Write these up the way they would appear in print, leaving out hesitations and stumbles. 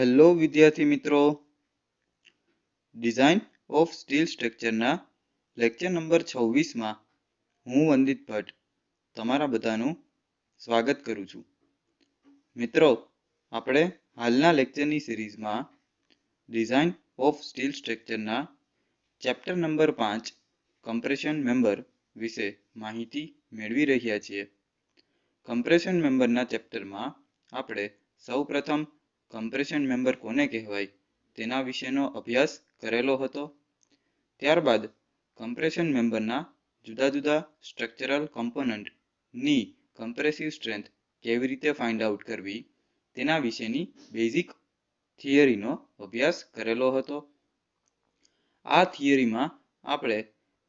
Hello વિદ્યાર્થી મિત્રો, design of steel સ્ટ્રક્ચરના લેક્ચર નંબર 26માં હું વંદિત ભટ્ટ તમારા બધાનું સ્વાગત કરું છું. મિત્રો, આપણે હાલના લેક્ચરની સિરીઝમાં ડિઝાઇન ઓફ સ્ટીલ સ્ટ્રક્ચરના ચેપ્ટર નંબર 5 કમ્પ્રેશન મેમ્બર વિશે માહિતી મેળવી રહ્યા છીએ. કમ્પ્રેશન મેમ્બરના ચેપ્ટરમાં આપણે સૌપ્રથમ કમ્પ્રેશન મેમ્બર કોને કહેવાય તેના વિશેનો અભ્યાસ કરેલો હતો. ત્યારબાદ કમ્પ્રેશન મેમ્બરના જુદા જુદા સ્ટ્રક્ચરલ કમ્પોનન્ટની કમ્પ્રેસિવ સ્ટ્રેન્થ કેવી રીતે ફાઇન્ડ આઉટ કરવી તેના વિશેની બેઝિક થિયરીનો અભ્યાસ કરેલો હતો. આ થિયરીમાં આપણે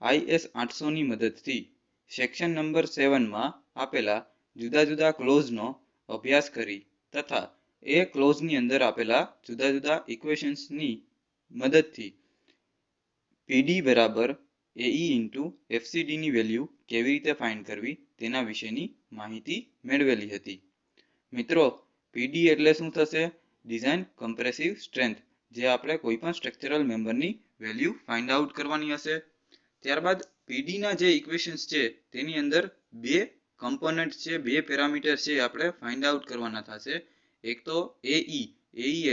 IS 800ની મદદથી સેક્શન નંબર 7માં આપેલા જુદા જુદા ક્લોઝનો અભ્યાસ કરી તથા એ ક્લોઝની અંદર આપેલા જુદા જુદા ઇક્વેશન્સની મદદથી PD બરાબર AE ઇન્ટુ FCDની વેલ્યુ કેવી રીતે ફાઇન્ડ કરવી તેના વિશેની માહિતી મેળવેલી હતી. મિત્રો, PD એટલે શું થશે? ડિઝાઇન કમ્પ્રેસિવ સ્ટ્રેન્થ, જે આપણે કોઈ પણ સ્ટ્રક્ચરલ મેમ્બરની વેલ્યુ ફાઇન્ડ આઉટ કરવાની હશે. ત્યારબાદ પીડીના જે ઇક્વેશન્સ છે તેની અંદર બે કમ્પોનન્ટ છે, બે પેરામીટર છે આપણે ફાઇન્ડ આઉટ કરવાના થશે. એક તો AE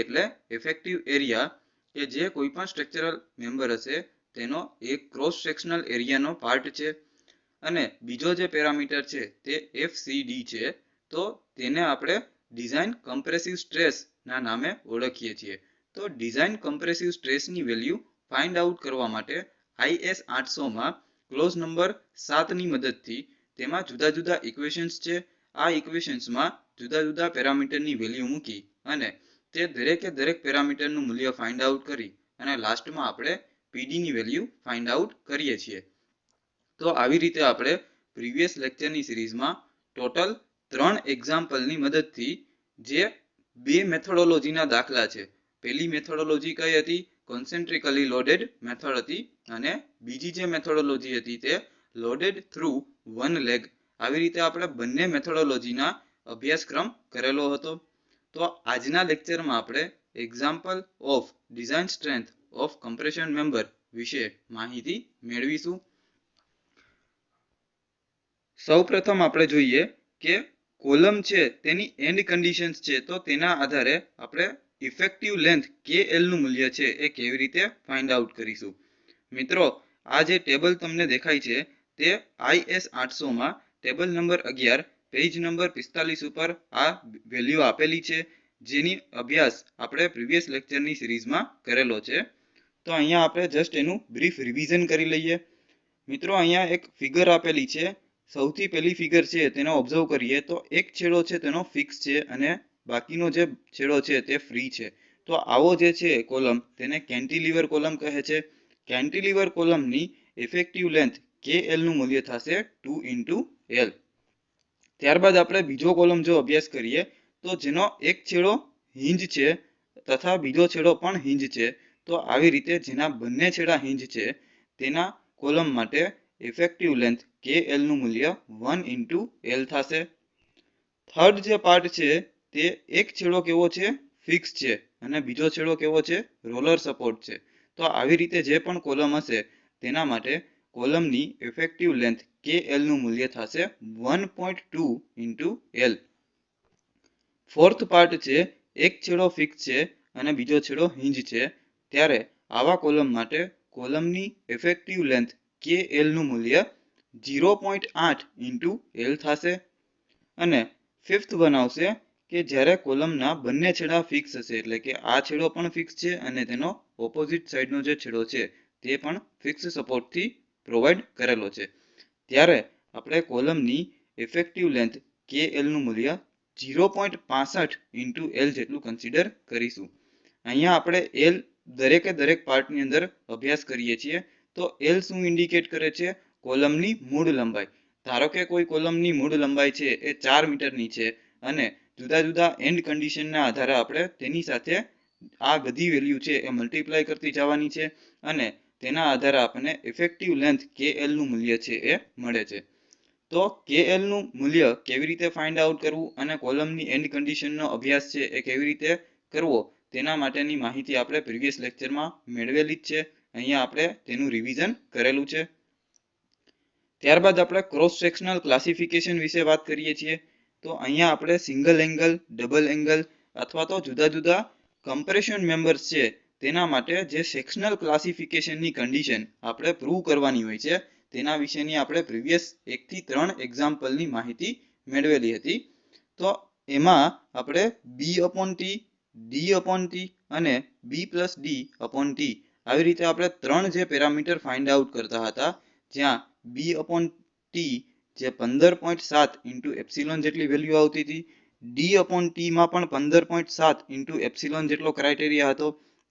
એટલે ઇફેક્ટિવ એરિયા, કે જે કોઈ પણ સ્ટ્રક્ચરલ મેમ્બર હશે તેનો એક ક્રોસ સેક્શનલ એરિયાનો પાર્ટ છે. અને બીજો જે પેરામીટર છે તે FCD છે, તો તેને આપણે ડિઝાઇન કમ્પ્રેસિવ સ્ટ્રેસના નામે ઓળખીએ છીએ. તો ડિઝાઇન કમ્પ્રેસિવ સ્ટ્રેસની વેલ્યુ ફાઇન્ડ આઉટ કરવા માટે IS 800માં ક્લોઝ નંબર 7ની મદદથી તેમાં જુદા જુદા ઇક્વેશન્સ છે. આ ઇક્વેશન્સમાં જુદા જુદા પેરામીટરની વેલ્યુ મૂકી અને તે દરેકે દરેક પેરામીટરનું મૂલ્ય ફાઇન્ડ આઉટ કરી અને લાસ્ટમાં આપણે પીડીની વેલ્યુ ફાઇન્ડ આઉટ કરીએ છીએ. તો આવી રીતે આપણે પ્રીવિયસ લેક્ચરની સિરીઝમાં ટોટલ 3 એક્ઝામ્પલની મદદથી જે બે મેથોડોલોજીના દાખલા છે, પહેલી મેથોડોલોજી કઈ હતી? કોન્સેન્ટ્રિકલી લોડેડ મેથડ હતી, અને બીજી જે મેથોડોલોજી હતી તે લોડેડ થ્રુ વન લેગ. આવી રીતે આપણે બંને મેથોડોલોજીના અભ્યાસક્રમ કરેલો હતો. તો આજના લેક્ચરમાં આપણે example of design strength of compression member વિશે માહિતી મેળવીશું. સૌપ્રથમ આપણે જોઈએ કે કોલમ છે તેની એન્ડ કન્ડિશન્સ છે, તો તેના આધારે આપણે ઇફેક્ટિવ લેન્થ KL નું મૂલ્ય છે એ કેવી રીતે ફાઇન્ડ આઉટ કરીશું. મિત્રો, આ જે ટેબલ તમને દેખાય છે તે IS 800માં ટેબલ નંબર 11 પેજ નંબર 45 ઉપર આ વેલ્યુ આપેલી છે, જેની અભ્યાસ આપણે પ્રીવિયસ લેક્ચરની સિરીઝમાં કરેલો છે. તો અહીંયા આપણે જસ્ટ એનું બ્રીફ રિવિઝન કરી લઈએ. મિત્રો, અહીંયા એક ફિગર આપેલી છે. સૌથી પહેલી ફિગર છે તેનો ઓબ્ઝર્વ કરીએ તો એક છેડો છે તેનો ફિક્સ છે અને બાકીનો જે છેડો છે તે ફ્રી છે. તો આવો જે છે કોલમ તેને કેન્ટિલીવર કોલમ કહે છે. કેન્ટિલીવર કોલમની ઇફેક્ટિવ લેન્થ KL નું મૂલ્ય થશે 2 into L. ત્યારબાદ આપણે બીજો કોલમ જો અભ્યાસ કરીએ તો જેનો એક છેડો હિંજ છે તથા બીજો છેડો પણ હિંજ છે, તો આવી રીતે જેના બંને છેડા હિંજ છે તેના કોલમ માટે ઇફેક્ટિવ લેન્થ KL નું મૂલ્ય 1 into L થશે. થર્ડ જે પાર્ટ છે તે એક છેડો કેવો છે? ફિક્સ છે, અને બીજો છેડો કેવો છે? રોલર સપોર્ટ છે. તો આવી રીતે જે પણ કોલમ હશે તેના માટે કોલમની ઇફેક્ટિવ લેન્થ KL નું મૂલ્ય થશે 1.2 into L. ફોર્થ પાર્ટ છે એક છેડો ફિક્સ છે અને બીજો છેડો હિંજ છે, ત્યારે આવા કોલમ માટે કોલમની ઇફેક્ટિવ લેન્થ KL નું મૂલ્ય 0.8 into L થશે. અને ફિફ્થ બનાવશે કે જ્યારે કોલમના બંને છેડા ફિક્સ હશે, એટલે કે આ છેડો પણ ફિક્સ છે અને તેનો ઓપોઝિટ સાઈડનો જે છેડો છે તે પણ ફિક્સ સપોર્ટથી પ્રોવાઈડ કરેલો છે, ત્યારે આપણે કોલમની ઇફેક્ટિવ લેન્થ KL નું મૂલ્ય 0.65 into L જેટલું કન્સિડર કરીશું. અહીંયા આપણે L દરેકે દરેક પાર્ટની અંદર અભ્યાસ કરીએ છીએ. તો L શું ઇન્ડિકેટ કરે છે? કોલમની મૂળ લંબાઈ. ધારો કે કોઈ કોલમની મૂળ લંબાઈ છે એ 4 મીટરની છે અને જુદા જુદા એન્ડ કન્ડિશનના આધારે આપણે તેની સાથે આ બધી વેલ્યુ છે એ મલ્ટીપ્લાય કરતી જવાની છે અને તેના આધારે આપણને ઇફેક્ટિવ લેન્થ KL નું મૂલ્ય છે એ મળે છે. તો KL નું મૂલ્ય કેવી રીતે ફાઇન્ડ આઉટ કરવું અને કોલમની એન્ડ કન્ડિશનનો અભ્યાસ છે એ કેવી રીતે કરવો તેના માટેની માહિતી આપણે પ્રીવિયસ લેક્ચરમાં મેળવેલી જ છે. અહીંયા આપણે તેનું રિવિઝન કરેલું છે. ત્યારબાદ આપણે ક્રોસ સેક્શનલ ક્લાસિફિકેશન વિશે વાત કરીએ છીએ. તો અહીંયા આપણે સિંગલ એંગલ, ડબલ એંગલ અથવા તો જુદા જુદા કમ્પ્રેશન મેમ્બર્સ છે તેના માટે જે સેક્શનલ ક્લાસિફિકેશનની કન્ડિશન આપણે પ્રૂવ કરવાની હોય છે તેના વિશેની આપણે પ્રીવિયસ 1 થી 3 એક્ઝામ્પલની માહિતી મેળવેલી હતી. તો એમાં આપણે B/T, D/T અને B+D/T આવી રીતે આપણે 3 જે પેરામીટર ફાઇન્ડ આઉટ કરતા હતા, જ્યાં B/T જે 15.7 ઇન્ટુ એપ્સિલોન જેટલી વેલ્યુ આવતી હતી, D/T માં પણ 15.7 ઇન્ટુ એપ્સિલોન જેટલો ક્રાઇટેરિયા હતો,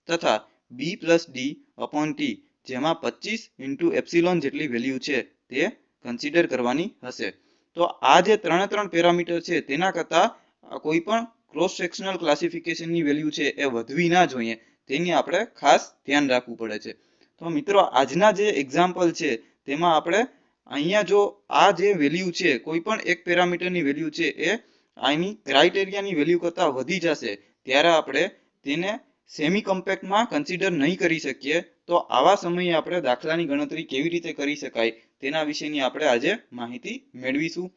તથા B+D/T જેમાં 25 ઇન્ટુ એપ્સિલોન જેટલી વેલ્યુ છે તે કન્સિડર કરવાની હશે. તો આ જે 3 પેરામીટર છે તેના કરતા કોઈ પણ ક્રોસ સેક્શનલ ક્લાસિફિકેશનની વેલ્યુ છે એ વધવી ના જોઈએ, તેની આપણે ખાસ ધ્યાન રાખવું પડે છે. તો મિત્રો આજના જે એક્ઝામ્પલ છે તેમાં આપણે અહીંયા જો આ જે વેલ્યુ છે કોઈ પણ એક પેરામીટરની વેલ્યુ છે એ આની ક્રાઇટેરિયાની વેલ્યુ કરતા વધી જશે ત્યારે આપણે તેને સેમી કોમ્પેક્ટમાં કન્સિડર નહીં કરી શકીએ. તો આવા સમયે આપણે દાખલાની ગણતરી કેવી રીતે કરી શકાય તેના વિશેની આપણે આજે માહિતી મેળવીશું.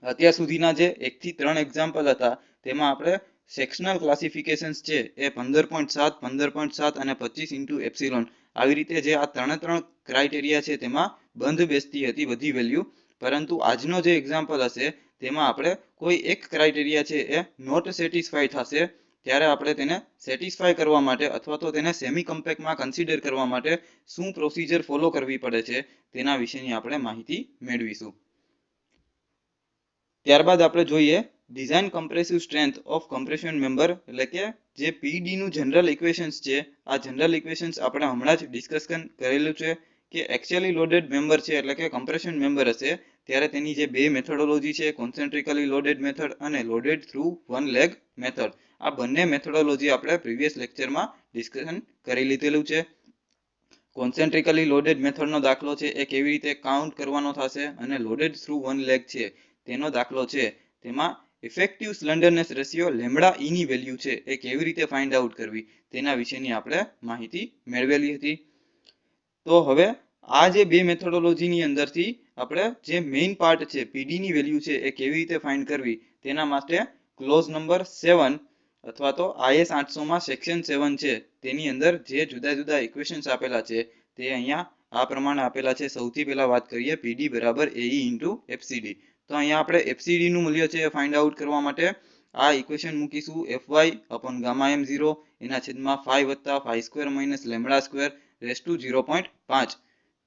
અત્યાર સુધીના જે 1 થી 3 એક્ઝામ્પલ હતા તેમાં આપણે સેક્શનલ ક્લાસિફિકેશન્સ છે એ 15.7, 15.7 અને 25 ઇન્ટુ એપ્સિલોન આવી રીતે જે આ 3 ક્રાઇટેરિયા છે તેમાં બંધ બેસતી હતી બધી વેલ્યુ. પરંતુ આજનો જે એક્ઝામ્પલ હશે તેમાં આપણે કોઈ એક ક્રાઇટેરિયા છે એ નોટ સેટિસ્ફાઈ થશે ત્યારે આપણે તેને સેટિસ્ફાય કરવા માટે અથવા તો તેને સેમી કોમ્પેક્ટમાં કન્સિડર કરવા માટે શું પ્રોસિજર ફોલો કરવી પડે છે તેના વિશેની આપણે માહિતી મેળવીશું. ત્યારબાદ આપણે જોઈએ design compressive strength of compression member, એટલે કે જે PD નું જનરલ ઇક્વેશન્સ છે. આ જનરલ ઇક્વેશન્સ આપણે હમણાં જ ડિસ્કશન કરેલું છે કે એક્ચ્યુઅલી લોડેડ મેમ્બર છે એટલે કે કમ્પ્રેશન મેમ્બર હશે ત્યારે તેની જે બે મેથોડોલોજી છે, કોન્સેન્ટ્રિકલી લોડેડ મેથડ અને loaded through one leg method, આ બંને મેથોડોલોજી આપણે પ્રીવિયસ લેક્ચરમાં ડિસ્કશન કરી લીધેલું છે. કોન્સેન્ટ્રિકલી લોડેડ મેથડનો દાખલો છે એ કેવી રીતે કાઉન્ટ કરવાનો થશે અને લોડેડ થ્રુ વન લેગ છે તેનો દાખલો છે તેમાં effective slenderness ratio lambda E ની વેલ્યુ છે એ કેવી રીતે ફાઇન્ડ આઉટ કરવી તેના વિશેની આપણે માહિતી મેળવેલી હતી. તો હવે આ જે બે મેથોડોલોજીની અંદરથી આપણે જે મેઇન પાર્ટ છે PD ની વેલ્યુ છે એ કેવી રીતે ફાઇન્ડ કરવી તેના માટે ક્લોઝ નંબર 7 અથવા તો IS 800 માં સેક્શન 7 છે તેની અંદર જે જુદા જુદા ઇક્વેશન્સ આપેલા છે તે અહીંયા આ પ્રમાણે આપેલા છે. સૌથી પહેલા વાત કરીએ PD બરાબર AE ઇન્ટુ FCD. તો અહીંયા આપણે FCD નું મૂલ્ય છે ફાઇન્ડ આઉટ કરવા માટે આ ઇક્વેશન મૂકીશું Fy upon gamma m0 એના છેદમાં 5 વત્તા 5 square minus lambda square raise to 0.5.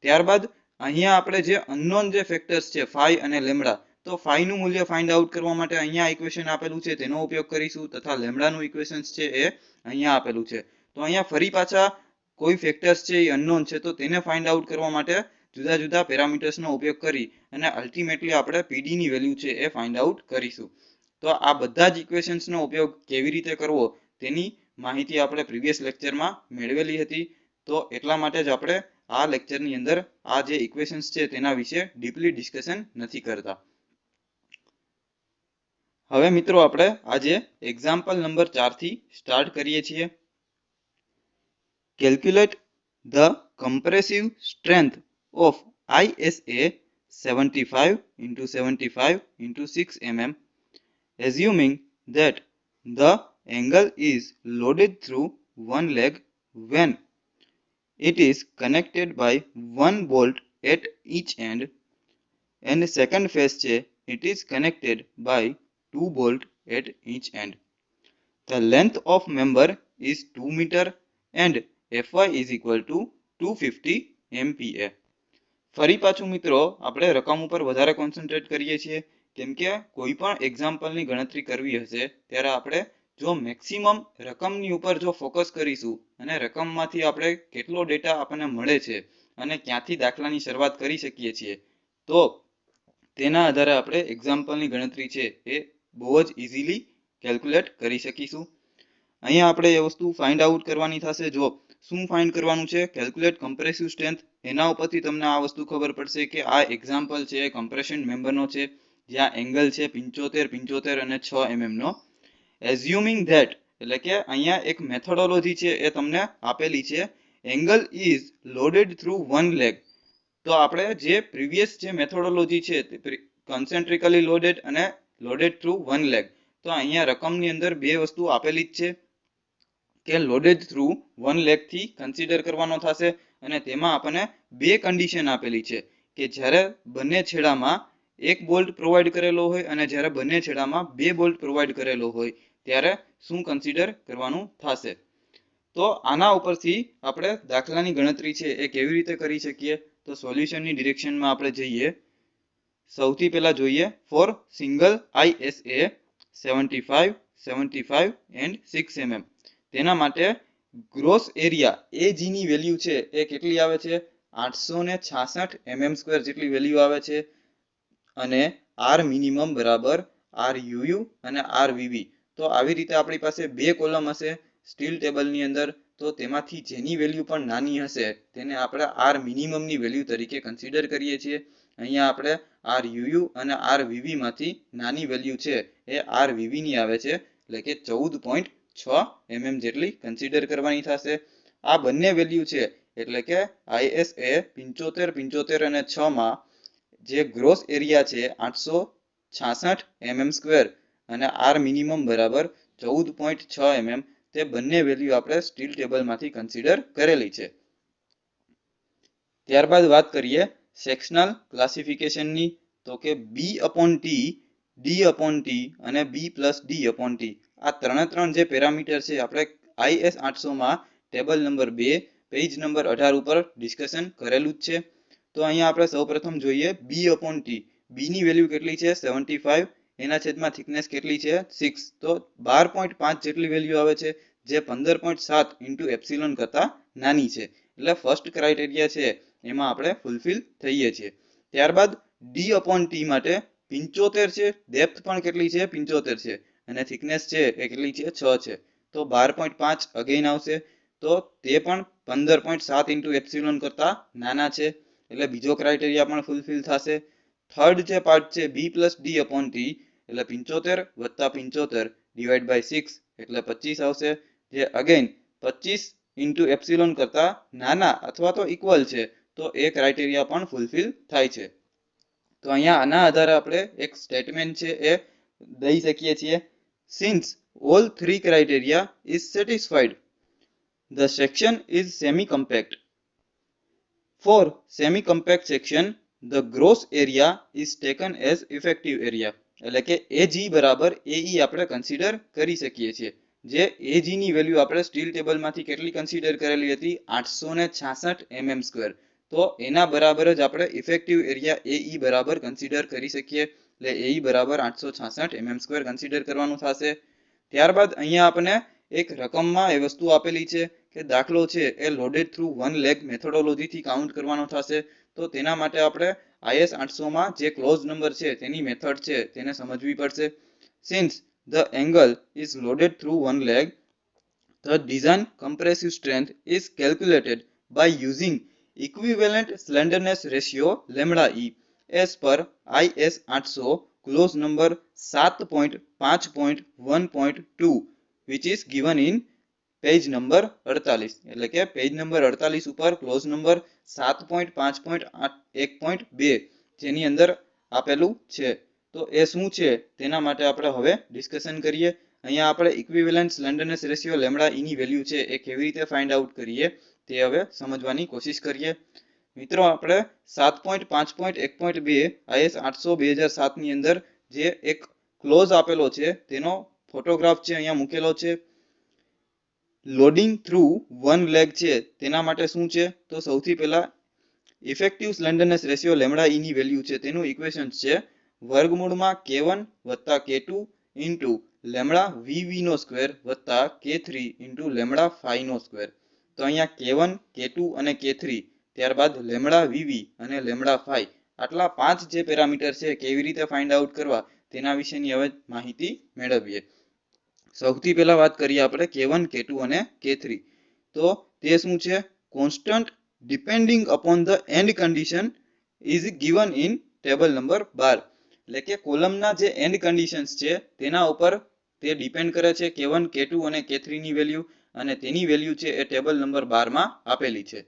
ત્યારબાદ અહીંયા આપણે જે અનનોન જે ફેક્ટર્સ છે phi અને લેમ્બડા, તો phi નું મૂલ્ય ફાઇન્ડ આઉટ કરવા માટે અહીંયા ઇક્વેશન આપેલું છે તેનો ઉપયોગ કરીશું તથા લેમ્બડાનું ઇક્વેશન્સ છે એ અહીંયા આપેલું છે. તો અહીંયા ફરી પાછા કોઈ ફેક્ટર્સ છે એ અનનોન છે તો તેને ફાઇન્ડ આઉટ કરવા માટે જુદા જુદા પેરામીટર્સનો ઉપયોગ કરી અને અલ્ટિમેટલી આપણે PD ની વેલ્યુ છે એ ફાઇન્ડ આઉટ કરીશું. તો આ બધા જ ઇક્વેશન્સનો ઉપયોગ કેવી રીતે કરવો તેની માહિતી આપણે પ્રીવિયસ લેક્ચરમાં મેળવેલી હતી. તો એટલા માટે જ આપણે આ લેક્ચરની અંદર આ જે ઇક્વેશન્સ છે તેના વિશે ડીપલી ડિસ્કશન નથી કરતા. હવે મિત્રો આપણે આજે એક્ઝામ્પલ નંબર 4 થી સ્ટાર્ટ કરીએ છીએ. Calculate the compressive strength of ISA 75 into 75 into 6 mm assuming that the angle is loaded through one leg when it is connected by one bolt at each end and second phase che it is connected by two bolt at each end. The length of member is 2 meter and Fy is equal to 250 MPa. ફરી પાછું મિત્રો આપણે રકમ ઉપર વધારે concentrate કરીએ છીએ કેમ કે કોઈ પણ એક્ઝામ્પલની ગણતરી કરવી હશે ત્યારે આપણે જો મેક્સિમમ રકમની ઉપર જો ફોકસ કરીશું અને રકમમાંથી આપણે કેટલો ડેટા આપણને મળે છે અને ક્યાંથી દાખલાની શરૂઆત કરી શકીએ છીએ તો તેના આધારે આપણે એક્ઝામ્પલની ગણતરી છે એ બહુ જ ઇઝીલી કેલ્ક્યુલેટ કરી શકીશું. અહીંયા આપણે એ વસ્તુ ફાઇન્ડ આઉટ કરવાની થશે. જો શું ફાઇન્ડ કરવાનું છે, કેલ્ક્યુલેટ કમ્પ્રેસિવ સ્ટ્રેન્થ, એના ઉપરથી તમને આ વસ્તુ ખબર પડશે કે આ એક્ઝામ્પલ છે કમ્પ્રેશન મેમ્બરનો છે જ્યાં એંગલ છે 75 અને 6 mm નો. એઝ્યુમિંગ ધેટ એટલે કે અહીંયા એક મેથોડોલોજી છે એ તમને આપેલી છે. Angle is loaded through one leg. તો આપણે જે પ્રીવિયસ જે મેથોડોલોજી છે કન્સેન્ટ્રિકલી લોડેડ અને લોડેડ થ્રુ વન લેગ, તો અહીંયા રકમની અંદર બે વસ્તુ આપેલી જ છે કે લોડેડ થ્રુ વન લેગ થી કન્સિડર કરવાનો થશે અને તેમાં આપણને બે કન્ડિશન આપેલી છે કે જ્યારે બંને છેડામાં એક બોલ્ટ પ્રોવાઈડ કરેલો હોય અને જ્યારે બંને છેડામાં બે બોલ્ટ પ્રોવાઈડ કરેલો હોય ત્યારે શું કન્સિડર કરવાનું થશે. તો આના ઉપરથી આપણે દાખલાની ગણતરી છે એ કેવી રીતે કરી શકીએ, તો સોલ્યુશનની ડિરેક્શનમાં આપણે જઈએ. સૌથી પહેલા જોઈએ for single ISA 75, 75 and 6 mm. તેના માટે ગ્રોસ એરિયા AG ની વેલ્યુ છે એ કેટલી આવે છે, 866 mm² જેટલી વેલ્યુ આવે છે અને R મિનિમમ બરાબર RUU અને RVV. તો આવી રીતે આપણી પાસે બે કોલમ હશે સ્ટીલ ટેબલની અંદર, તો તેમાંથી જેની વેલ્યુ પણ નાની હશે તેને આપણે R મિનિમમની વેલ્યુ તરીકે કન્સિડર કરીએ છીએ. અહીંયા આપણે RUU અને RVV માંથી નાની વેલ્યુ છે એ RVV ની આવે છે, એટલે કે 14.6 mm જેટલી કન્સિડર કરવાની થશે. આ બંને વેલ્યુ છે એટલે કે ISA 75, 75 અને 6 માં જે ગ્રોસ એરિયા છે 866 mm² અને R મિનિમમ બરાબર 14.6 mm, તે બંને વેલ્યુ આપણે સ્ટીલ ટેબલમાંથી કન્સિડર કરેલી છે. ત્યારબાદ વાત કરીએ સેક્શનલ ક્લાસિફિકેશનની, તો કે B/T, D/T અને B+D/T. આ ત્રણ જે પેરામીટર છે આપણે IS 800 માં ટેબલ નંબર 2 પેજ નંબર 18 ઉપર ડિસ્કશન કરેલું જ છે. તો અહીંયા આપણે સૌપ્રથમ જોઈએ B/T. B ની વેલ્યુ કેટલી છે 75, એના છેદમાં થિકનેસ કેટલી છે 6, તો 12.5 જેટલી વેલ્યુ આવે છે જે 15.7 ઇન્ટુ એપ્સિલોન કરતા નાની છે. એટલે ફર્સ્ટ ક્રાઇટેરિયા છે એમાં આપણે ફૂલફિલ થઈએ છીએ. ત્યારબાદ D/T માટે 75 છે, ડેપ્થ પણ કેટલી છે 75 છે અને થિકનેસ છે એ કેટલી છે 6 છે, તો 12.5 અગેન આવશે. તો તે પણ 15.7 ઇન્ટુ એપ્સિલોન કરતા નાના છે, એટલે બીજો ક્રાઇટેરિયા પણ ફૂલફિલ થશે. થર્ડ જે પાર્ટ છે B+D/T, એટલે 75 વત્તા 75 ડિવાઈડ બાય 6 એટલે 25 આવશે, જે અગેન 25 ઇન્ટુ એપ્સિલોન કરતા નાના અથવા તો ઇક્વલ છે, તો એ ક્રાઇટેરિયા પણ ફૂલફિલ થાય છે. તો અહીંયા આના આધારે આપણે એક સ્ટેટમેન્ટ છે એ દઈ શકીએ છીએ. Since all three criteria is satisfied, the section is semi-compact. For semi-compact section, the gross area is taken as effective area. એટલે કે AG બરાબર AE આપણે કન્સિડર કરી શકીએ છીએ. જે AG ની વેલ્યુ આપણે સ્ટીલ ટેબલમાંથી કેટલી કન્સિડર કરેલી હતી 866 mm², તો એના બરાબર જ આપણે ઇફેક્ટિવ એરિયા AE બરાબર કન્સિડર કરી શકીએ, એટલે AE બરાબર 866 mm² કન્સિડર કરવાનું થશે. ત્યારબાદ અહીંયા આપણે એક રકમમાં એ વસ્તુ આપેલી છે કે દાખલો છે એ લોડેડ થ્રુ વન લેગ મેથોડોલોજીથી કાઉન્ટ કરવાનો થશે. તો તેના માટે આપણે IS 800 માં જે ક્લોઝ નંબર છે તેની મેથડ છે તેને સમજવી પડશે. Since the angle is loaded through one leg, the design compressive strength is calculated by using equivalent slenderness ratio lambda E as per IS 800 clause number 7.5.1.2 which is given in page number 48. એટલે કે page number 48 ઉપર close number 7.5.1.2 જેની અંદર આપેલું છે. તો એ શું છે તેના માટે આપણે હવે ડિસ્કશન કરીએ. અહીંયા આપણે equivalent slenderness ratio lambda E ની વેલ્યુ છે એ કેવી રીતે ફાઇન્ડ આઉટ કરીએ તે હવે સમજવાની કોશિશ કરીએ. મિત્રો આપણે 7.5.1.2 IS 800 2007 ની અંદર જે એક ક્લોઝ આપેલો છે તેનો ફોટોગ્રાફ છે અહીંયા મૂકેલો છે. લોડિંગ થ્રુ વન લેગ છે તેના માટે શું છે, તો સૌથી પહેલા effective slenderness ratio lambda E ની વેલ્યુ છે તેનું ઇક્વેશન છે વર્ગમૂળમાં K1 વત્તા K2 ઇન્ટુ લેમ્બડા VV નો સ્ક્વેર વત્તા K3 ઇન્ટુ લેમ્બડા ફાઈ નો સ્ક્વેર. તો અહીંયા K1, K2 અને K3, ત્યારબાદ લેમ્બડા VV અને લેમ્બડા ફાઈ, આટલા 5 જે પેરામીટર છે કેવી રીતે ફાઇન્ડ આઉટ કરવા તેના વિશેની હવે માહિતી મેળવીએ. સૌથી પહેલા વાત કરીએ આપણે K1, K2 અને K3. તો તે શું છે, constant depending upon the and condition is given in table number 12. એટલે કે કોલમના જે એન્ડ કન્ડિશન્સ છે તેના ઉપર તે ડિપેન્ડ કરે છે K1 K2 અને K3 ની વેલ્યુ, અને તેની વેલ્યુ છે એ ટેબલ નંબર 12 માં આપેલી છે.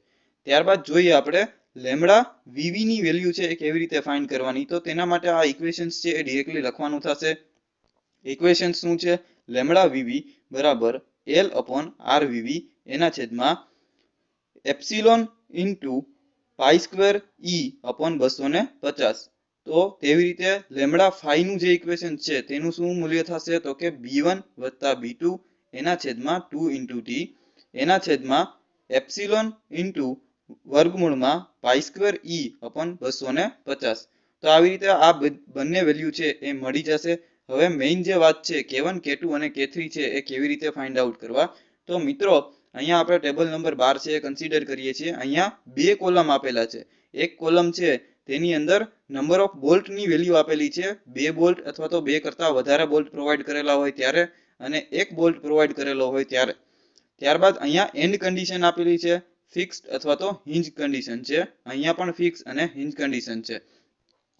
ત્યારબાદ જોઈએ આપણે લેમ્ડા વીવી ની વેલ્યુ છે એ કેવી રીતે ફાઇન્ડ કરવાની. તો તેના માટે આ ઇક્વેશન્સ છે એ ડિરેક્ટલી લખવાનું થશે. ઇક્વેશન શું છે? લેમ્ડા વીવી બરાબર L અપોન આર વીવી એના છેદમાં એપ્સિલોન ઇન્ટુ પાઈ સ્ક્વેર ઈ અપોન 250. તો તેવી રીતે લેમ્ડા ફાઈ નું જે ઇક્વેશન છે તેનું શું મૂલ્ય થશે? તો કે B1 વત્તા B2 એના છેદમાં 2 ઇન્ટુ ટી એના છેદમાં એપ્સિલોન ઇન્ટુ વર્ગમૂળમાં પાઈ સ્ક્વેર ઈ અપોન 250. તો આવી રીતે આ બંને વેલ્યુ છે એ મળી જશે. હવે મેઇન જે વાત છે K1 K2 અને K3 છે એ કેવી રીતે ફાઇન્ડ આઉટ કરવા. તો મિત્રો અહીંયા આપણે ટેબલ નંબર 12 છે એ કન્સિડર કરીએ છીએ. અહીંયા બે કોલમ આપેલા છે. એક કોલમ છે તેની અંદર નંબર ઓફ બોલ્ટ ની વેલ્યુ આપેલી છે. 2 બોલ્ટ અથવા તો 2 કરતા વધારે બોલ્ટ પ્રોવાઈડ કરેલા હોય ત્યારે, અને 1 બોલ્ટ પ્રોવાઈડ કરેલો હોય ત્યારે. ત્યારબાદ અહીંયા એન્ડ કન્ડિશન આપેલી છે. ફિક્સ્ડ અથવા તો હિંજ કન્ડિશન છે. અહીંયા પણ ફિક્સ અને હિંજ કન્ડિશન છે.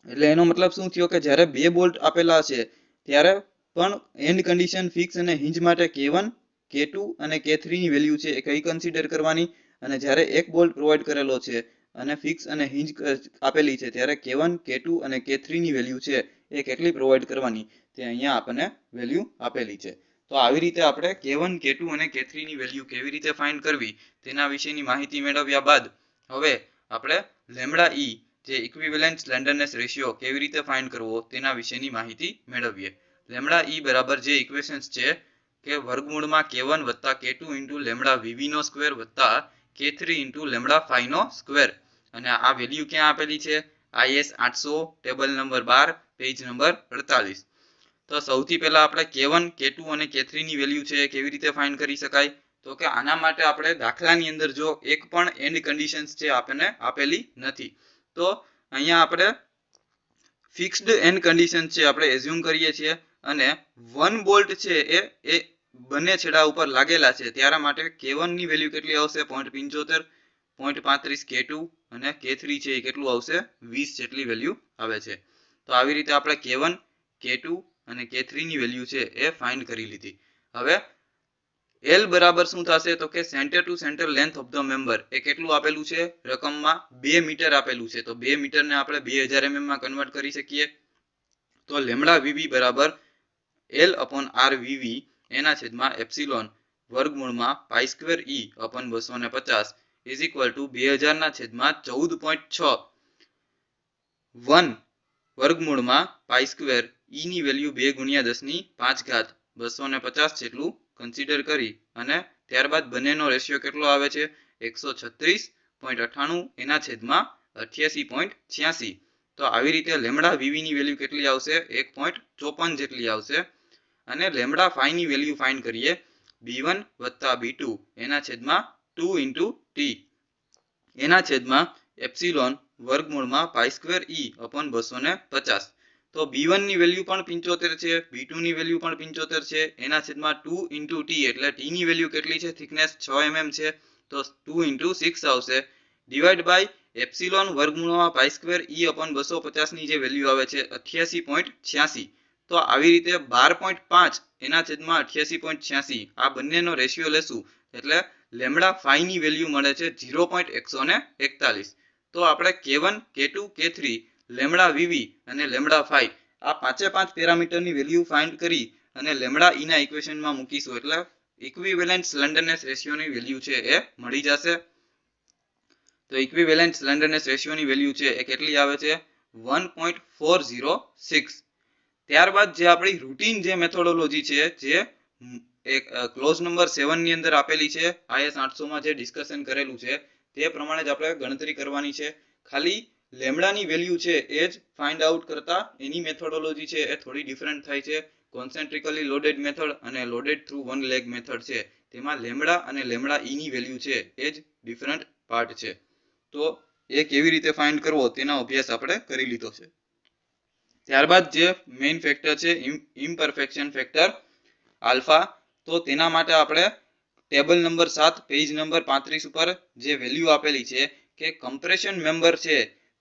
એટલે એનો મતલબ શું થયો કે જ્યારે 2 બોલ્ટ આપેલા છે ત્યારે પણ એન્ડ કન્ડિશન ફિક્સ અને હિંજ માટે K1 K2 અને K3 ની વેલ્યુ છે એ કઈ કન્સિડર કરવાની, અને જ્યારે 1 બોલ્ટ પ્રોવાઈડ કરેલો છે અને ફિક્સ અને હિંજ આપેલી છે ત્યારે K1 K2 અને K3 ની વેલ્યુ છે એ કેટલી પ્રોવાઈડ કરવાની તે અહીંયા આપણને વેલ્યુ આપેલી છે. તો આવી રીતે આપણે K1 K2 અને K3 ની વેલ્યુ કેવી રીતે ફાઇન્ડ કરવી તેના વિશેની માહિતી મેળવ્યા બાદ હવે આપણે લેમ્ડા ઈ જે ઇક્વિવેલન્ટ સ્લેન્ડરનેસ રેશિયો કેવી રીતે ફાઇન્ડ કરવો તેના વિશેની માહિતી મેળવીએ. લેમ્ડા ઈ બરાબર જે ઇક્વેશન્સ છે કે વર્ગમૂળમાં K1 વત્તા K2 ઇન્ટુ લેમ્ડા વીવી નો સ્ક્વેર વત્તા K3 ઇન્ટુ લેમ્ડા ફાઈ નો સ્ક્વેર, અને આ વેલ્યુ ક્યાં આપેલી છે? IS 800 table number 12 page number 48. તો સૌથી પહેલા આપણે K1 K2 અને K3 ની વેલ્યુ છે કેવી રીતે ફાઇન્ડ કરી શકાય? તો કે આના માટે આપણે દાખલાની અંદર જો એક પણ એન્ડ કન્ડિશન્સ છે આપણને આપેલી નથી, તો અહીંયા આપણે ફિક્સ્ડ એન્ડ કન્ડિશન છે આપણે એઝ્યુમ કરીએ છીએ, અને 1 બોલ્ટ છે એ બંને છેડા ઉપર લાગેલા છે. ત્યારે માટે K1 ની વેલ્યુ કેટલી આવશે? 0.75. 0.35 K2 અને K3 છે એ કેટલું આવશે? 20 જેટલી વેલ્યુ આવે છે. તો આવી રીતે આપણે K1 K2 અને K3 ની વેલ્યુ છે એ ફાઇન્ડ કરી લીધી. હવે L બરાબર શું થશે? તો કે centre to centre length of the member એ કેટલું આપેલું છે? રકમમાં 2 મીટર આપેલું છે. તો 2 મીટરને આપણે 2000 mm માં કન્વર્ટ કરી શકીએ. તો લેમ્ડા વીવી બરાબર L અપોન આર વીવી એના છેદમાં એપ્સિલોન વર્ગમૂળમાં pi square E upon 250 is equal to 2000 ના છેદમાં 14.6 1 વર્ગમૂળમાં પાઈ સ્ક્વેર ઈ ની વેલ્યુ 2 ગુણ્યા 10 ની 5 ઘાત 250 જેટલું કન્સિડર કરી, અને ત્યારબાદ બંનેનો રેશિયો કેટલો આવે છે? 136.98 એના છેદમાં 88.86. તો આવી રીતે લેમ્ડા વીવી ની વેલ્યુ કેટલી આવશે? 1.54 જેટલી આવશે. અને લેમ્ડા ફાઈ ની વેલ્યુ ફાઇન્ડ કરીએ. B1 વત્તા B2 એના છેદમાં 2 ઇન્ટુ ટી એના છેદમાં એપ્સિલોન વર્ગમૂળમાં પાઈ સ્ક્વેર ઈ અપોન 250. તો B1 ની વેલ્યુ પણ 75 છે, B2 ની વેલ્યુ પણ 75 છે. એના છેદમાં 2 ઇન્ટુ ટી એટલે ટી ની વેલ્યુ કેટલી છે? થિકનેસ 6 mm છે, તો 2 ઇન્ટુ 6 આવશે. ડિવાઈડ બાય એપ્સિલોન વર્ગમૂળમાં પાઈ સ્ક્વેર ઈ અપોન 250 ની જે વેલ્યુ આવે છે 88.86. તો આવી રીતે 12.5 એના છેદમાં 88.86 આ બંનેનો રેશિયો લેશું એટલે લેમ્ડા ફાઈ ની વેલ્યુ મળે છે 0.141. તો આપણે K1 K2 K3 lambda VV અને લેમ્ડા ફાઈ આ 5 પેરામીટરની વેલ્યુ ફાઇન્ડ કરી અને લેમ્ડા ઈ ના ઇક્વેશનમાં મૂકીશું એટલે ઇક્વિવેલન્ટ સ્લેન્ડરનેસ રેશિયોની વેલ્યુ છે એ મળી જશે. તો ઇક્વિવેલન્ટ સ્લેન્ડરનેસ રેશિયોની વેલ્યુ છે એ કેટલી આવે છે? 1.406. ત્યારબાદ જે આપણી રૂટીન જે મેથોડોલોજી છે જે એક ક્લોઝ નંબર 7 ની અંદર આપેલી છે, IS 800 માં જે ડિસ્કશન કરેલું છે તે પ્રમાણે જ આપણે ગણતરી કરવાની છે. ખાલી લેમ્ડાની વેલ્યુ છે એ જ ફાઇન્ડ આઉટ કરતા એની મેથોડોલોજી છે એ થોડી ડિફરન્ટ થાય છે. કોન્સેન્ટ્રિકલી લોડેડ મેથડ અને loaded through one leg method છે તેમાં લેમ્ડા અને લેમ્ડા ઈ ની વેલ્યુ છે એ જ ડિફરન્ટ પાર્ટ છે. તો એ કેવી રીતે ફાઇન્ડ કરવો તેનો અભ્યાસ આપણે કરી લીધો છે. ત્યારબાદ જે મેઇન ફેક્ટર છે ઇમ્પરફેક્શન ફેક્ટર આલ્ફા, તો તેના માટે આપણે ટેબલ નંબર 7 પેજ નંબર 35 ઉપર જે વેલ્યુ આપેલી છે કે કમ્પ્રેશન મેમ્બર છે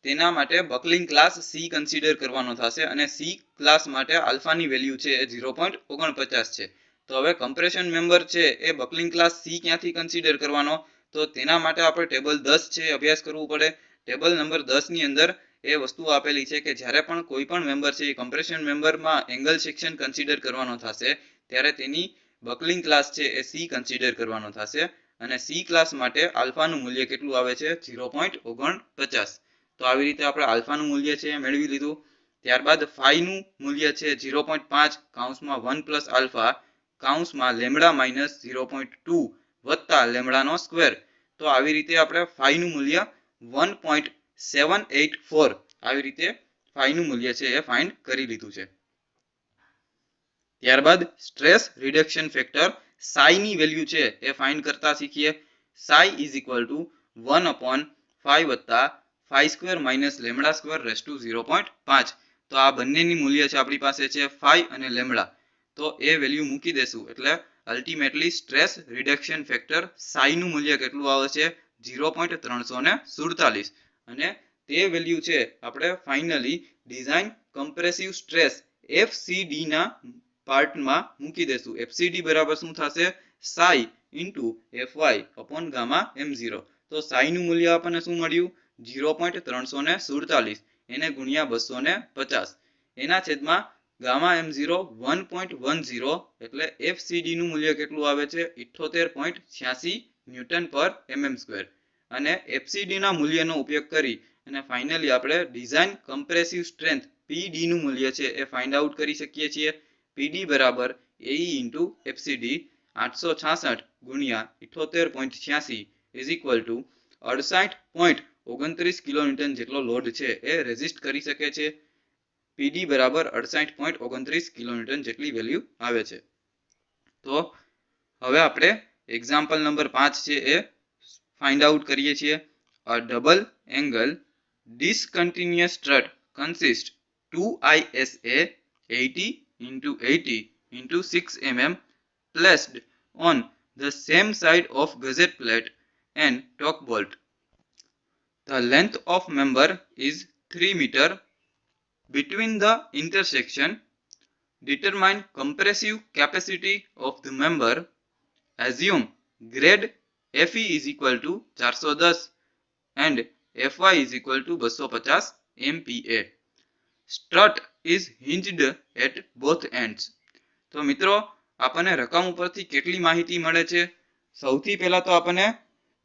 તેના માટે બકલિંગ ક્લાસ સી કન્સિડર કરવાનો થશે અને સી ક્લાસ માટે આલ્ફાની વેલ્યુ છે એ 0.49 છે. તો હવે કમ્પ્રેશન મેમ્બર છે એ બકલિંગ ક્લાસ સી ક્યાંથી કન્સિડર કરવાનો, તો તેના માટે આપણે ટેબલ 10 છે અભ્યાસ કરવું પડે. ટેબલ નંબર 10 ની અંદર એ વસ્તુ આપેલી છે કે જ્યારે પણ કોઈ પણ મેમ્બર છે એ કમ્પ્રેશન મેમ્બરમાં એંગલ સેક્શન કન્સિડર કરવાનો થશે ત્યારે તેની બકલિંગ ક્લાસ છે એ સી કન્સિડર કરવાનો થશે અને સી ક્લાસ માટે આલ્ફાનું મૂલ્ય કેટલું આવે છે 0.49. તો આવી રીતે આપણે આલ્ફાનું મૂલ્ય છે એ મેળવી લીધું. ત્યારબાદ ફાઈનું મૂલ્ય છે 0.5 કૌંસમાં 1 પ્લસ આલ્ફા કૌંસમાં લેમ્બડા માઇનસ 0.2 વત્તા લેમ્બડાનો સ્ક્વેર. તો આવી રીતે આપણે ફાઈનું મૂલ્ય 1.784 આવી રીતે ફાઈનું મૂલ્ય છે એ ફાઇન્ડ કરી લીધું છે. ત્યારબાદ સ્ટ્રેસ રિડક્શન ફેક્ટર સાઈ ની વેલ્યુ છે એ ફાઇન્ડ કરતા શીખીએ. સાઈ ઇઝ ઇક્વલ ટુ 1/5 વત્તા phi square minus lambda square raise to 0.5. તો આ બંનેની મૂલ્ય છે આપણી પાસે છે ફાઈ અને લેમ્બડા. તો એ વેલ્યુ મૂકી દેશું એટલે અલ્ટિમેટલી સ્ટ્રેસ રિડક્શન ફેક્ટર સાઈનું મૂલ્ય કેટલું આવે છે 0.347 અને તે વેલ્યુ છે આપણે finally design compressive stress FCD ના પાર્ટમાં મૂકી દેશું. FCD બરાબર શું થશે psi into FY upon gamma M0. તો સાઈનું મૂલ્ય આપણને શું મળ્યું 0.347 એને ગુણ્યા 250 એના છેદમાં ગામા M0 1.10 એટલે FCD નું મૂલ્ય કેટલું આવે છે 78.86 ન્યૂટન પર mm². અને FCD ના મૂલ્યનો ઉપયોગ કરી અને ફાઇનલી આપણે ડિઝાઇન કમ્પ્રેસિવ સ્ટ્રેન્થ PD નું મૂલ્ય છે એ ફાઇન્ડ આઉટ કરી શકીએ છીએ. PD બરાબર AE ઇન્ટુ FCD 866 ગુણ્યા 78.86 ઇઝ ઇક્વલ ટુ 68.29 કિલોન્યુટન જેટલો લોડ છે એ રેઝિસ્ટ કરી શકે છે. PD બરાબર 68.29 કિલોન્યુટન જેટલી વેલ્યુ આવે છે. તો હવે આપણે એક્ઝામ્પલ નંબર 5 છે એ ફાઇન્ડ આઉટ કરીએ છીએ. A double angle discontinuous strut consists 2 ISA 80 into 80 into 6 mm placed on the same side of gusset plate and torque bolt. The length of member is 3 meter. Between the intersection, determine compressive capacity of the member. Assume grade FE is equal to 410 and FY is equal to 250 MPa. Strut is hinged at both ends. તો મિત્રો આપણને રકમ ઉપરથી કેટલી માહિતી મળે છે? સૌથી પહેલા તો આપણને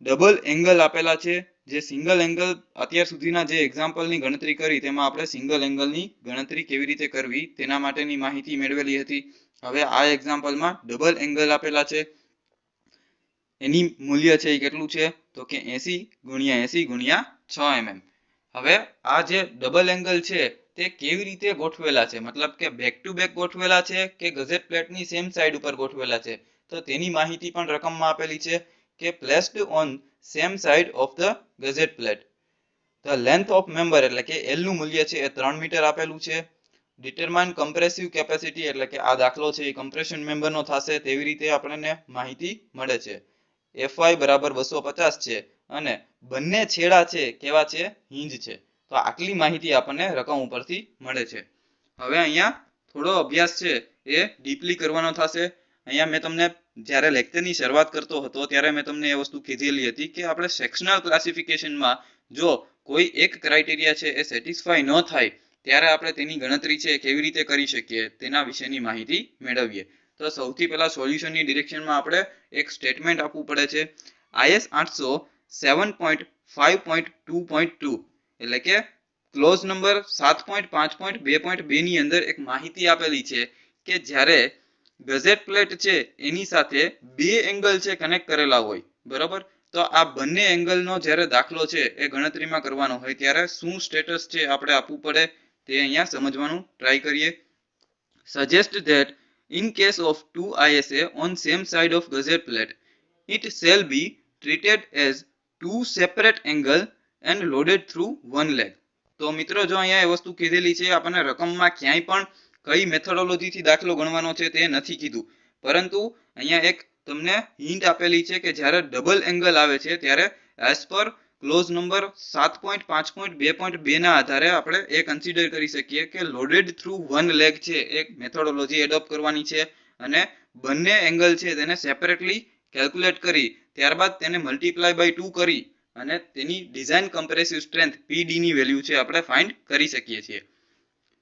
ડબલ એંગલ આપેલા છે. જે સિંગલ એંગલ અત્યાર સુધીના જે એક્ઝામ્પલની ગણતરી કરી તેમાં આપણે સિંગલ એંગલની ગણતરી કેવી રીતે કરવી તેના માટેની માહિતી મેળવેલી હતી. હવે આ એક્ઝામ્પલમાં ડબલ એંગલ આપેલા છે. એની મૂલ્ય છે એ કેટલું છે તો કે 80 ગુણ્યા 80 ગુણ્યા 6 mm. હવે આ જે ડબલ એંગલ છે તે કેવી રીતે ગોઠવેલા છે, મતલબ કે બેક ટુ બેક ગોઠવેલા છે કે ગઝેટ પ્લેટની સેમ સાઈડ ઉપર ગોઠવેલા છે, તો તેની માહિતી પણ રકમમાં આપેલી છે કે placed on same side of the gusset plate. The length of member એટલે કે L નું મૂલ્ય છે એ 3 મીટર આપેલું છે. ડિટરમાઇન કમ્પ્રેસિવ કેપેસિટી એટલે કે આ દાખલો છે એ કમ્પ્રેશન મેમ્બરનો થશે તેવી રીતે આપણને માહિતી મળે છે. FY બરાબર 250 છે અને બંને છેડા છે કેવા છે હિંજ છે. તો આટલી માહિતી આપણને રકમ ઉપરથી મળે છે. હવે અહીંયા થોડો અભ્યાસ છે એ ડીપલી કરવાનો થશે. અહીંયા મેં તમને જ્યારે લેક્ચરની શરૂઆત કરતો હતો ત્યારે મેં તમને એ વસ્તુ કીધેલી હતી કે આપણે સેક્શનલ ક્લાસિફિકેશનમાં જો કોઈ એક ક્રાઇટેરિયા છે એ સેટિસ્ફાય ન થાય ત્યારે આપણે તેની ગણતરી છે કેવી રીતે કરી શકીએ તેના વિશેની માહિતી મેળવીએ. તો સૌથી પહેલા સોલ્યુશનની ડિરેક્શનમાં આપણે એક સ્ટેટમેન્ટ આપવું પડે છે. IS 800 7.5.2.2 એટલે કે ક્લોઝ નંબર 7.5.2.2 ની અંદર એક માહિતી આપેલી છે કે જ્યારે ગઝેટ પ્લેટ છે એની સાથે બે એંગલ છે કનેક્ટ કરેલા હોય, બરાબર, તો આ બંને એંગલનો જ્યારે દાખલો છે એ ગણતરીમાં કરવાનો હોય ત્યારે શું સ્ટેટસ છે આપણે આપવું પડે તે અહીંયા સમજવાનું ટ્રાય કરીએ. Suggest that in case of 2 ISA on same side of gusset plate, it shall be treated as two separate angle and loaded through one leg. તો મિત્રો જો અહીંયા એ વસ્તુ કીધેલી છે, આપણને રકમમાં ક્યાંય પણ કઈ મેથોડોલોજીથી દાખલો ગણવાનો છે તે નથી કીધું, પરંતુ અહીંયા એક તમને હિન્ટ આપેલી છે કે જ્યારે ડબલ એંગલ આવે છે ત્યારે એઝ પર ક્લોઝ નંબર 7.5.2.2 ના આધારે આપણે એ કન્સિડર કરી શકીએ કે લોડેડ થ્રુ વન લેગ છે એક મેથોડોલોજી એડોપ્ટ કરવાની છે અને બંને એંગલ છે તેને સેપરેટલી કેલ્ક્યુલેટ કરી ત્યારબાદ તેને મલ્ટીપ્લાય બાય 2 કરી અને તેની ડિઝાઇન કમ્પ્રેસિવ સ્ટ્રેન્થ પીડી ની વેલ્યુ છે આપણે ફાઇન્ડ કરી શકીએ છીએ.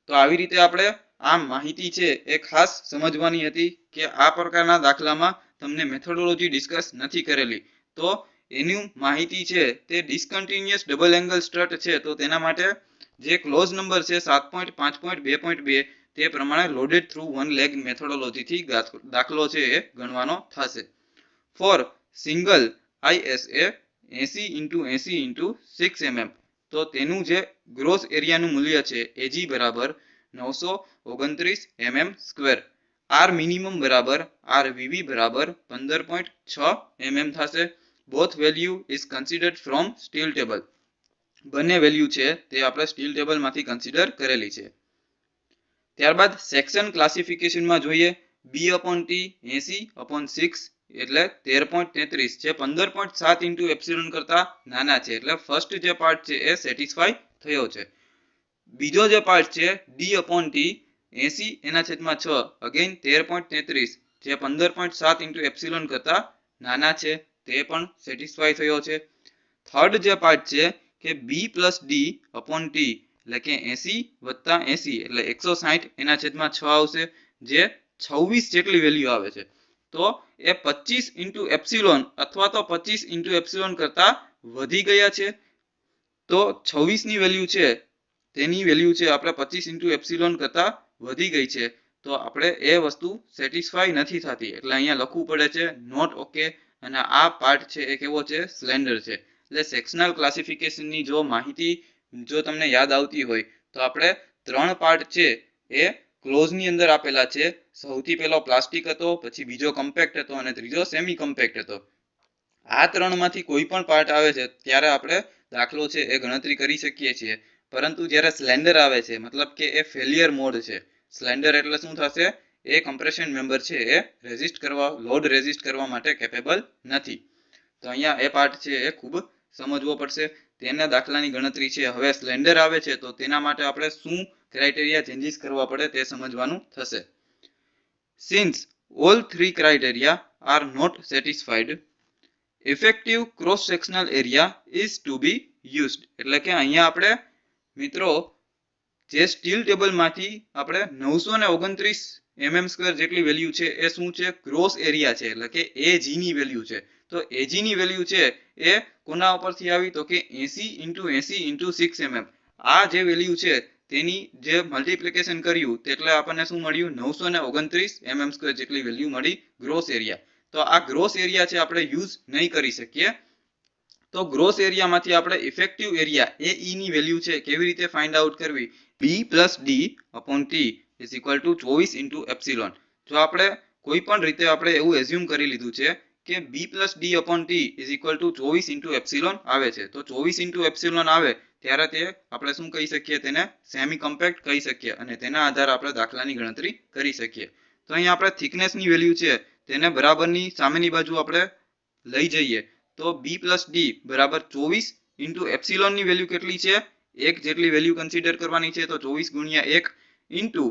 તો આવી રીતે આપણે આ માહિતી છે એ ખાસ સમજવાની હતી કે આ પ્રકારના દાખલામાં તમને મેથોડોલોજી ડિસ્કસ નથી કરેલી, તો એની માહિતી છે તે ડિસકન્ટિન્યુઅસ ડબલ એંગલ સ્ટ્રટ છે તો તેના માટે જે ક્લોઝ નંબર છે 7.5.2.2 તે પ્રમાણે લોડેડ થ્રુ વન લેગ મેથોડોલોજીથી દાખલો છે એ ગણવાનો થશે. ફોર સિંગલ ISA 80 × 80 × 6 mm તો તેનું જે ગ્રોસ એરિયાનું મૂલ્ય છે AG બરાબર 929 mm², R મિનિમમ બરાબર RVV બરાબર 15.6 mm થશે. Both value is considered from steel table. બંને વેલ્યુ છે તે આપણે સ્ટીલ ટેબલમાંથી કન્સિડર કરેલી છે. ત્યારબાદ સેક્શન ક્લાસિફિકેશનમાં જોઈએ B/T 80/6 એટલે 13.33 જે 15.7 × એપ્સિલોન કરતા નાના છે એટલે ફર્સ્ટ જે પાર્ટ છે એ સેટિસ્ફાઈ થયો છે. બીજો જે પાર્ટ છે D/T 80/6 અગેન 13.33 જે 15.7 × એપ્સિલોન કરતા નાના છે તે પણ સેટિસ્ફાઈ થયો છે. થર્ડ જે પાર્ટ છે કે B+D/T એટલે કે 80+80 એટલે 160/6 આવશે જે 26 જેટલી વેલ્યુ આવે છે. તો એ 25 × એપ્સિલોન અથવા તો 25 × એપ્સિલોન કરતા વધી ગયા છે. તો 26 ની વેલ્યુ છે તેની વેલ્યુ છે આપણે 25 × એપ્સિલોન કરતા વધી ગઈ છે તો આપણે એ વસ્તુ સેટિસ્ફાઈ નથી થતી એટલે અહીંયા લખવું પડે છે નોટ ઓકે. અને આ પાર્ટ છે એ કેવો છે સ્લેન્ડર છે. એટલે સેક્શનલ ક્લાસિફિકેશનની જો માહિતી જો તમને યાદ આવતી હોય તો આપણે 3 પાર્ટ છે એ ક્લોઝની અંદર આપેલા છે. સૌથી પહેલો પ્લાસ્ટિક હતો, પછી બીજો કમ્પેક્ટ હતો અને ત્રીજો સેમી કમ્પેક્ટ હતો. આ 3 માંથી કોઈ પણ પાર્ટ આવે છે ત્યારે આપણે દાખલો છે એ ગણતરી કરી શકીએ છીએ. પરંતુ જ્યારે સ્લેન્ડર આવે છે મતલબ કે એ ફેલિયર મોડ છે. સ્લેન્ડર એટલે શું થશે એ કમ્પ્રેશન મેમ્બર છે એ રેઝિસ્ટ કરવા લોડ રેઝિસ્ટ કરવા માટે કેપેબલ નથી. તો અહીંયા એ પાર્ટ છે એ ખૂબ સમજવો પડશે. તેના દાખલાની ગણતરી છે હવે સ્લેન્ડર આવે છે તો તેના માટે આપણે શું ક્રાઇટેરિયા ચેન્જીસ કરવા પડે તે સમજવાનું થશે. Since all 3 criteria are not satisfied effective cross sectional area is to be used. એટલે કે અહીંયા આપણે મિત્રો જે સ્ટીલ ટેબલમાંથી આપણે 929 mm² જેટલી વેલ્યુ છે એ શું છે ગ્રોસ એરિયા છે એટલે કે AG ની વેલ્યુ છે. તો AG ની વેલ્યુ છે એ કોના ઉપરથી આવી તો કે 80 × 80 × 6 mm. આ જે વેલ્યુ છે તેની જે મલ્ટીપ્લિકેશન કર્યું એટલે આપણને શું મળ્યું 929 mm² જેટલી વેલ્યુ મળી ગ્રોસ એરિયા. તો આ ગ્રોસ એરિયા છે આપણે યુઝ નહીં કરી શકીએ. તો ગ્રોસ એરિયામાંથી આપણે ઇફેક્ટિવ એરિયા AE ની વેલ્યુ છે કેવી રીતે ફાઇન્ડ આઉટ કરવી B+D/T = 24 × એપ્સિલોન. જો આપણે કોઈ પણ રીતે આપણે એવું એઝ્યુમ કરી લીધું છે કે B+D/T = 24 × એપ્સિલોન આવે છે તો 24 × એપ્સિલોન આવે ત્યારે તે આપણે શું કહી શકીએ તેને સેમી કમ્પેક્ટ કહી શકીએ અને તેના આધારે આપણે દાખલાની ગણતરી કરી શકીએ. તો અહીંયા આપણે થિકનેસની વેલ્યુ છે તેને બરાબરની સામેની બાજુ આપણે લઈ જઈએ તો B+D બરાબર 24 × એપ્સિલોન ની વેલ્યુ કેટલી છે 1 જેટલી વેલ્યુ કન્સિડર કરવાની છે તો 24 × 1 ઇન્ટુ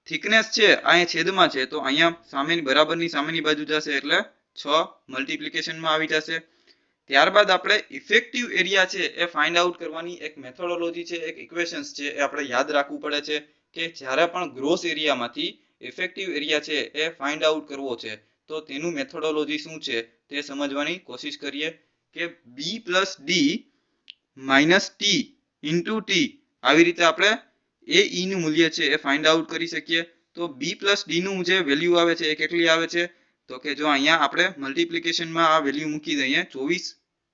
થિકનેસ છે અહીંયા છેદમાં છે તો અહીંયા સામેની બરાબરની સામેની બાજુ જશે એટલે 6 મલ્ટીપ્લિકેશનમાં આવી જશે. ત્યારબાદ આપણે ઇફેક્ટિવ એરિયા છે એ ફાઇન્ડ આઉટ કરવાની એક મેથોડોલોજી છે એક ઇક્વેશન્સ છે એ આપણે યાદ રાખવું પડે છે કે જ્યારે પણ ગ્રોસ એરિયામાંથી ઇફેક્ટિવ એરિયા છે એ ફાઇન્ડ આઉટ કરવો છે તો તેનું મેથોડોલોજી શું છે તે સમજવાની કોશિશ કરીએ કે B+D - T × T આવી રીતે આપણે AE નું મૂલ્ય છે એ ફાઇન્ડ આઉટ કરી શકીએ. તો B+D નું જે વેલ્યુ આવે છે એ કેટલી આવે છે તો કે જો અહીંયા આપણે મલ્ટીપ્લિકેશનમાં આ વેલ્યુ મૂકી દઈએ 24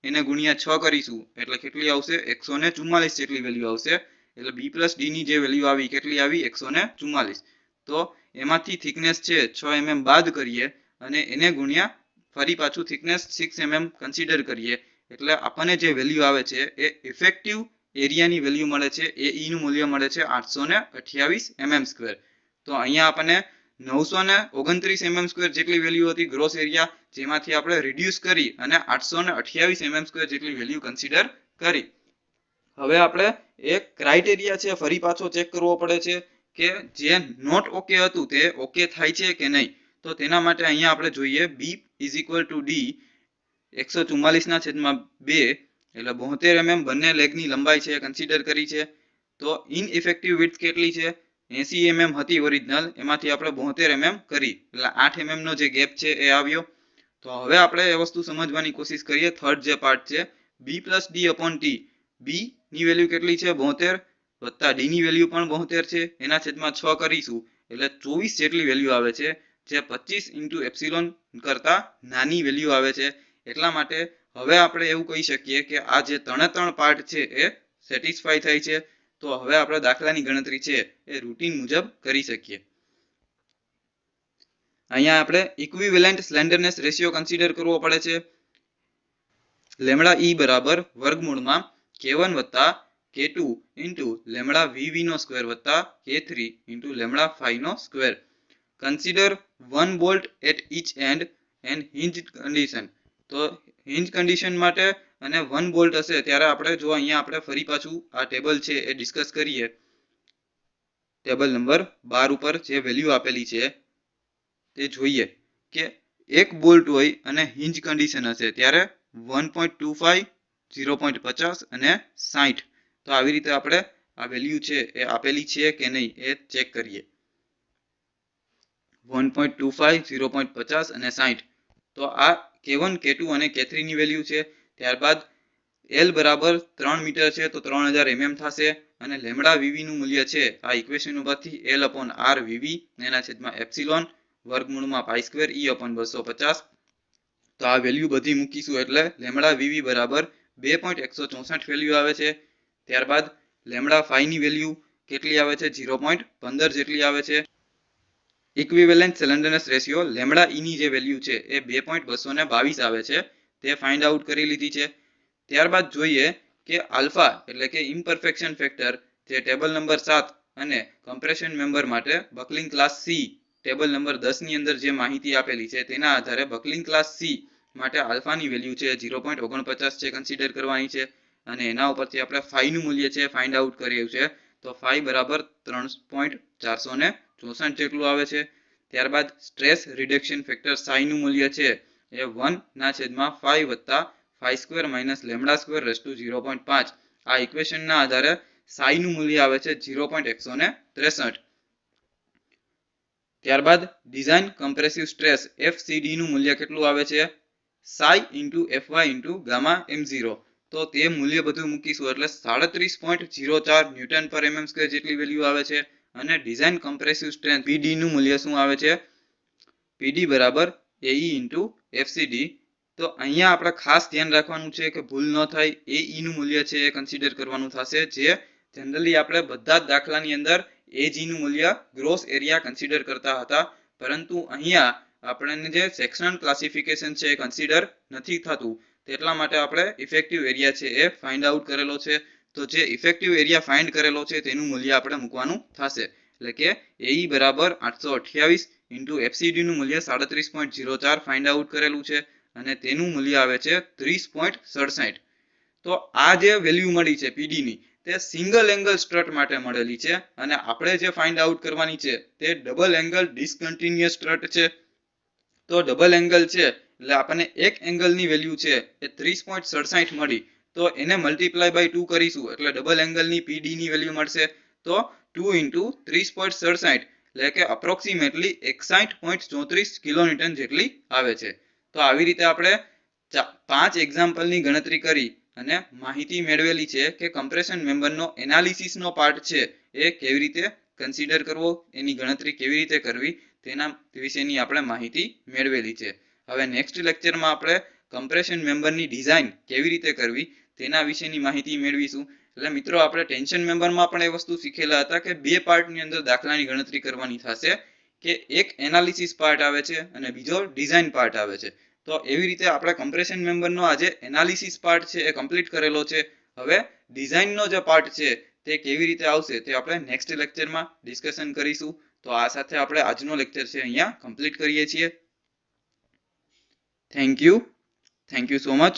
એને ગુણ્યા 6 કરીશું એટલે કેટલી આવશે 144 જેટલી વેલ્યુ આવશે. એટલે B+D ની જે વેલ્યુ આવી કેટલી આવી 144. તો એમાંથી થિકનેસ છે 6 mm બાદ કરીએ અને એને ગુણ્યા ફરી પાછું થિકનેસ 6 mm કન્સિડર કરીએ એટલે આપણને જે વેલ્યુ આવે છે એ ઇફેક્ટિવ એરિયાની વેલ્યુ મળે છે AE નું મૂલ્ય મળે છે 828 mm². તો અહીંયા આપણને 929 mm² જેટલી વેલ્યુ હતી ગ્રોસ એરિયા, જેમાંથી આપણે રિડ્યુસ કરી અને 828 mm² જેટલી વેલ્યુ કન્સિડર કરી. હવે આપણે એક ક્રાઇટેરિયા છે ફરી પાછો ચેક કરવો પડે છે કે જે નોટ ઓકે હતું તે ઓકે થાય છે કે નહીં. તો તેના માટે અહીંયા આપણે જોઈએ b = d 144/2 એટલે 72 mm બંને લેગની લંબાઈ છે કન્સિડર કરી છે. તો ઇનઇફેક્ટિવ વિડ્થ કેટલી છે? 80 mm હતી ઓરિજિનલ, એમાંથી આપણે 72 mm કરી એટલે 8 mm નો જે ગેપ છે એ આવ્યો. તો હવે આપણે એ વસ્તુ સમજવાની કોશિશ કરીએ. થર્ડ જે પાર્ટ છે b + d/t, b ની વેલ્યુ કેટલી છે 72 વત્તા d ની વેલ્યુ પણ 72 છે, એના છેદમાં 6 કરીશું એટલે 24 જેટલી વેલ્યુ આવે છે, જે 25 × એપ્સિલોન કરતા નાની વેલ્યુ આવે છે. એટલા માટે હવે આપણે એવું કહી શકીએ કે આ જે ત્રણ પાર્ટ છે એ સેટિસ્ફાય થાય છે. તો હવે આપણે દાખલાની ગણતરી છે એ રૂટીન મુજબ કરી શકીએ. અહીંયા આપણે ઇક્વિવેલન્ટ સ્લેન્ડરનેસ રેશિયો કન્સિડર કરવો પડે છે. લેમ્ડા e બરાબર વર્ગમૂળમાં k1 વત્તા k2 × લેમ્ડા vv² વત્તા k3 × lambda phi². Consider 1 bolt at each end end hinge condition. તો હિન્જ કન્ડિશન માટે અને 1 બોલ્ટ હશે ત્યારે આપણે જો અહીંયા આપણે ફરી પાછું આ ટેબલ છે એ ડિસ્કસ કરીએ. ટેબલ નંબર 12 ઉપર જે વેલ્યુ આપેલી છે તે જોઈએ કે એક બોલ્ટ હોય અને હિન્જ કન્ડિશન હશે ત્યારે 1.25, 0.50 અને 60. તો આવી રીતે આપણે આ વેલ્યુ છે એ આપેલી છે કે નહીં એ ચેક કરીએ. 1.25, 0.50 અને 60. તો આ k1, k2 અને k3 ની વેલ્યુ છે. ત્યારબાદ L બરાબર 3 મીટર છે તો 3000 mm થશે અને લેમ્ડા vv નું મૂલ્ય છે આ ઇક્વેશન ઉપરથી L/r vv એના છેદમાં એપ્સિલોન વર્ગમૂળમાં π² e/250. તો આ વેલ્યુ બધી મૂકીશું એટલે લેમ્ડા vv બરાબર 2.164 વેલ્યુ આવે છે. ત્યારબાદ લેમ્ડા phi ની વેલ્યુ કેટલી આવે છે? 0.15 જેટલી આવે છે. Equivalent slenderness ratio lambda e ની જે વેલ્યુ છે એ 2.222 આવે છે, તે ફાઇન્ડ આઉટ કરી લીધી છે. ત્યારબાદ જોઈએ કે આલ્ફા એટલે કે ઇમ્પરફેક્શન ફેક્ટર જે ટેબલ નંબર 7 અને કમ્પ્રેશન મેમ્બર માટે buckling class C table number 10 ની અંદર જે માહિતી આપેલી છે તેના આધારે બકલિંગ ક્લાસ C માટે આલ્ફાની વેલ્યુ છે 0.49 છે કન્સિડર કરવાની છે અને એના ઉપરથી આપણે phi નું મૂલ્ય છે ફાઇન્ડ આઉટ કર્યું છે. તો phi બરાબર 3.464 જેટલું આવે છે. ત્યારબાદ સ્ટ્રેસ રિડક્શન ફેક્ટર psi નું મૂલ્ય છે એ 1/5 વત્તા phi² - લેમ્ડા² 0.5. આ ઇક્વેશનના આધારે psi નું મૂલ્ય આવે છે 0.163. ત્યારબાદ ડિઝાઇન કમ્પ્રેસિવ સ્ટ્રેસ FCD નું મૂલ્ય કેટલું આવે છે? psi × Fy × gamma m0. તો તે મૂલ્ય બધું મૂકીશું એટલે 37.04 Nm/mm² જેટલી વેલ્યુ આવે છે અને ડિઝાઇન કમ્પ્રેસિવ સ્ટ્રેન્થ PD નું મૂલ્ય શું આવે છે? PD બરાબર AE × FCD. તો અહીંયા આપણે ખાસ ધ્યાન રાખવાનું છે કે ભૂલ ન થાય. AE નું મૂલ્ય છે એ કન્સિડર કરવાનું થશે, જે જનરલી આપણે બધા જ દાખલાની અંદર AG નું મૂલ્ય ગ્રોસ એરિયા કન્સિડર કરતા હતા, પરંતુ અહીંયા આપણને જે સેક્શનલ ક્લાસિફિકેશન છે એ કન્સિડર નથી થતું. તેટલા માટે આપણે ઇફેક્ટિવ એરિયા છે એ ફાઇન્ડ આઉટ કરેલો છે. તો જે ઇફેક્ટિવ એરિયા ફાઇન્ડ કરેલો છે તેનું મૂલ્ય આપણે મૂકવાનું થશે. એટલે કે AE બરાબર 828 × FCD નું મૂલ્ય 37.04 ફાઇન્ડ આઉટ કરેલું છે અને તેનું મૂલ્ય આવે છે 30.67. તો આ જે વેલ્યુ મળી છે PD ની તે સિંગલ એંગલ સ્ટ્રટ માટે મળેલી છે અને આપણે જે ફાઇન્ડ આઉટ કરવાની છે તે ડબલ એંગલ ડિસકન્ટિન્યુઅસ સ્ટ્રટ છે. તો ડબલ એંગલ છે એટલે આપણને એક એંગલની વેલ્યુ છે એ 30.67 મળી, તો એને મલ્ટીપ્લાય બાય 2 કરીશું એટલે ડબલ એંગલની PD ની વેલ્યુ મળશે. તો 2 × 30.67 એટલે કે અપ્રોક્સિમેટલી 61.34 કિલોન્યુટન જેટલી આવે છે. તો આવી રીતે આપણે 5 એક્ઝામ્પલની ગણતરી કરી અને માહિતી મેળવેલી છે કે કમ્પ્રેશન મેમ્બરનો એનાલિસિસનો પાર્ટ છે એ કેવી રીતે કન્સિડર કરવો, એની ગણતરી કેવી રીતે કરવી તેના વિશેની આપણે માહિતી મેળવેલી છે. હવે નેક્સ્ટ લેક્ચરમાં આપણે કમ્પ્રેશન મેમ્બરની ડિઝાઇન કેવી રીતે કરવી તેના વિશેની માહિતી મેળવીશું. એટલે મિત્રો આપણે ટેન્શન મેમ્બરમાં પણ એ વસ્તુ શીખેલા હતા કે બે પાર્ટની અંદર દાખલાની ગણતરી કરવાની થશે, કે એક એનાલિસિસ પાર્ટ આવે છે અને બીજો ડિઝાઇન પાર્ટ આવે છે. તો એવી રીતે આપણે કમ્પ્રેશન મેમ્બરનો આજે એનાલિસિસ પાર્ટ છે એ કમ્પ્લીટ કરેલો છે. હવે ડિઝાઇનનો જે પાર્ટ છે તે કેવી રીતે આવશે તે આપણે નેક્સ્ટ લેક્ચરમાં ડિસ્કશન કરીશું. તો આ સાથે આપણે આજનો લેક્ચર છે અહીંયા કમ્પ્લીટ કરીએ છીએ. Thank you so much.